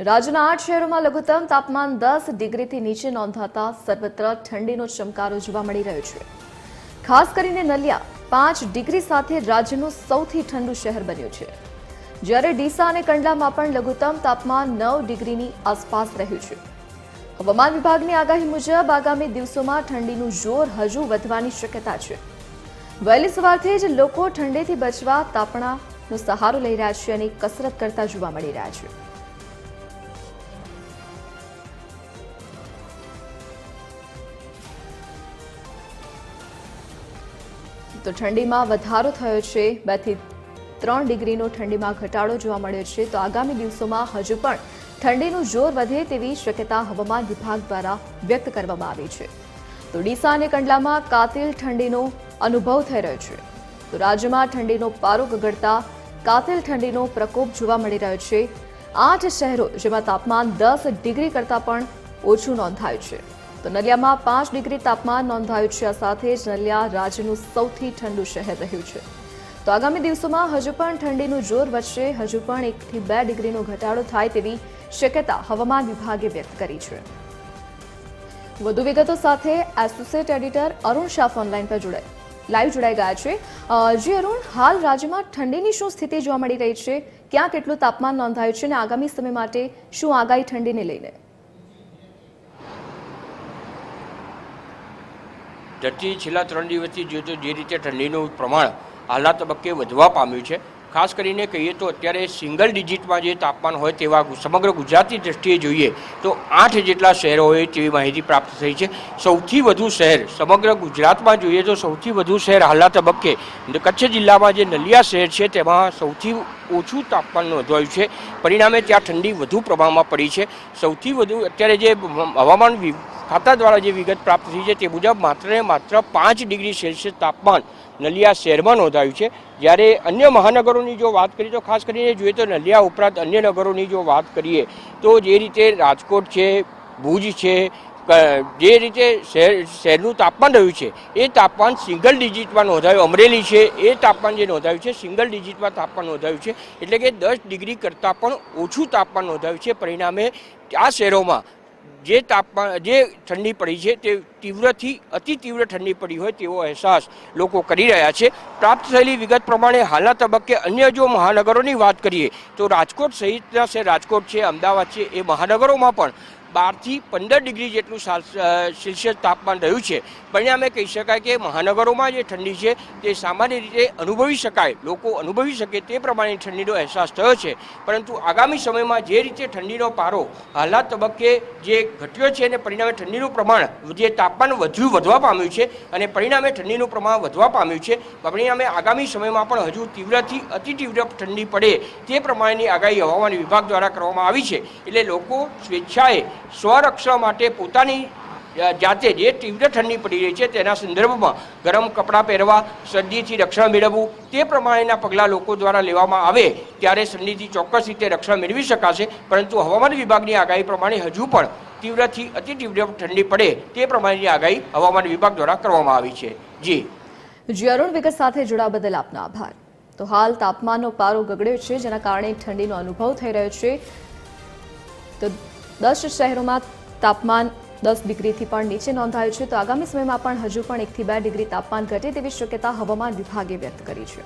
રાજ્યના 8 શહેરોમાં લઘુત્તમ તાપમાન 10 ડિગ્રીથી નીચે નોંધાતા સર્વત્ર ઠંડીનો ચમકારો જોવા મળી રહ્યો છે। ખાસ કરીને નલિયા 5 ડિગ્રી સાથે રાજ્યનું સૌથી ઠંડુ શહેર બન્યું છે, જ્યારે ડીસા અને કંડલામાં પણ લઘુત્તમ તાપમાન 9 ડિગ્રીની આસપાસ રહ્યું છે। હવામાન વિભાગની આગાહી મુજબ આગામી દિવસોમાં ઠંડીનું જોર હજુ વધવાની શક્યતા છે। વહેલી સવારથી જ લોકો ઠંડીથી બચવા તાપણાનો સહારો લઈ રહ્યા છે અને કસરત કરતા જોવા મળી રહ્યા છે। તો ઠંડીમાં વધારો થયો છે, 2 થી 3 ડિગ્રીનો ઠંડીમાં ઘટાડો જોવા મળ્યો છે। તો આગામી દિવસોમાં હજુ પણ ઠંડીનું જોર વધે તેવી શક્યતા હવામાન વિભાગ દ્વારા વ્યક્ત કરવામાં આવી છે। તો ડીસા અને કંડલામાં કાતિલ ઠંડીનો અનુભવ થઈ રહ્યો છે। તો રાજ્યમાં ઠંડીનો પારો ગગડતા કાતિલ ઠંડીનો પ્રકોપ જોવા મળી રહ્યો છે। 8 શહેરો જેમાં તાપમાન 10 ડિગ્રી કરતાં પણ ઓછું નોંધાયું છે। તો નલિયામાં 5 ડિગ્રી તાપમાન નોંધાયું છે। આ સાથે જ નલિયા રાજ્યનું સૌથી ઠંડુ શહેર રહ્યું છે। તો આગામી દિવસોમાં હજુ પણ ઠંડીનું જોર વધશે, હજુ પણ 1 થી 2 ડિગ્રીનો ઘટાડો થાય તેવી શક્યતા હવામાન વિભાગે વ્યક્ત કરી છે। વધુ વિગતો સાથે associate editor Arun Shah online પર લાઈવ જોડાઈ ગયા છે। જી અરુણ, હાલ રાજ્યમાં ઠંડીની શું સ્થિતિ જોવા મળી રહી છે? ક્યાં કેટલું તાપમાન નોંધાયું છે અને આગામી સમય માટે શું આગાહી ઠંડીને લઈને? ધરતી છેલ્લા 3 દિવસથી જોઈએ તો જે રીતે ઠંડીનું પ્રમાણ હાલના તબક્કે વધવા પામ્યું છે, ખાસ કરીને કહીએ તો અત્યારે સિંગલ ડિજિટમાં જે તાપમાન હોય તેવા સમગ્ર ગુજરાતની દ્રષ્ટિએ જોઈએ તો 8 જેટલા શહેરો હોય તેવી માહિતી પ્રાપ્ત થઈ છે। સૌથી વધુ શહેર સમગ્ર ગુજરાતમાં જોઈએ તો સૌથી વધુ શહેર હાલના તબક્કે કચ્છ જિલ્લામાં જે નલિયા શહેર છે તેમાં સૌથી ઓછું તાપમાન નોંધાયું છે। પરિણામે ત્યાં ઠંડી વધુ પ્રમાણમાં પડી છે। સૌથી વધુ અત્યારે જે હવામાન ખાતા દ્વારા જે વિગત પ્રાપ્ત થઈ છે તે મુજબ માત્ર 5 ડિગ્રી સેલ્સિયસ તાપમાન નલિયા શહેરમાં નોંધાયું છે। જ્યારે અન્ય મહાનગરોની જો વાત કરીએ તો ખાસ કરીને જોઈએ તો નલિયા ઉપરાંત અન્ય નગરોની જો વાત કરીએ તો જે રીતે રાજકોટ છે, ભુજ છે, જે રીતે શહેરનું તાપમાન રહ્યું છે એ તાપમાન સિંગલ ડિજિટમાં નોંધાયું। અમરેલી છે એ તાપમાન જે નોંધાયું છે સિંગલ ડિજિટમાં તાપમાન નોંધાયું છે, એટલે કે 10 ડિગ્રી કરતાં પણ ઓછું તાપમાન નોંધાયું છે। પરિણામે આ શહેરોમાં જે ઠંડી પડી છે તે તીવ્રથી અતિ તીવ્ર ઠંડી પડી હોય તેવો અહેસાસ લોકો કરી રહ્યા છે। પ્રાપ્ત થયેલી વિગત પ્રમાણે હાલના તબક્કે અન્ય જો મહાનગરોની વાત કરીએ તો રાજકોટ સહિતના શહેર, રાજકોટ છે, અમદાવાદ છે, એ મહાનગરોમાં પણ 12 થી 15 ડિગ્રી જેટલું સેલ્સિયસ તાપમાન રહ્યું છે। પરિણામે કહી શકાય કે મહાનગરોમાં જે ઠંડી છે તે સામાન્ય રીતે અનુભવી શકાય, લોકો અનુભવી શકે તે પ્રમાણે ઠંડીનો અહેસાસ થયો છે। પરંતુ આગામી સમયમાં જે રીતે ઠંડીનો પારો હાલના તબક્કે જે ઘટ્યો છે અને પરિણામે ઠંડીનું પ્રમાણ જે તાપમાન વધવા પામ્યું છે અને પરિણામે ઠંડીનું પ્રમાણ વધવા પામ્યું છે, પરિણામે આગામી સમયમાં પણ હજુ તીવ્રથી અતિ તીવ્ર ઠંડી પડે તે પ્રમાણેની આગાહી હવામાન વિભાગ દ્વારા કરવામાં આવી છે। એટલે લોકો સ્વેચ્છાએ સ્વરક્ષણ માટે પોતાની જાતે જે તીવ્ર ઠંડી પડી રહી છે તેના સંદર્ભમાં ગરમ કપડાં પહેરવા, શરદીથી રક્ષણ મેળવવું તે પ્રમાણેના પગલાં લોકો દ્વારા લેવામાં આવે ત્યારે ઠંડીથી ચોક્કસ રીતે રક્ષણ મેળવી શકાશે। પરંતુ હવામાન વિભાગની આગાહી પ્રમાણે હજુ પણ તીવ્રથી અતિ તીવ્ર ઠંડી પડે તે પ્રમાણેની આગાહી હવામાન વિભાગ દ્વારા કરવામાં આવી છે। જી અરુણ, વિગત સાથે જોડાવા બદલ આપનો આભાર। તો હાલ તાપમાનનો પારો ગગડ્યો છે, જેના કારણે ઠંડીનો અનુભવ થઈ રહ્યો છે। તો 10 શહેરોમાં તાપમાન 10 ડિગ્રીથી પણ નીચે નોંધાયું છે। તો આગામી સમયમાં પણ હજુ પણ 1 થી 2 ડિગ્રી તાપમાન ઘટે તેવી શક્યતા હવામાન વિભાગે વ્યક્ત કરી છે।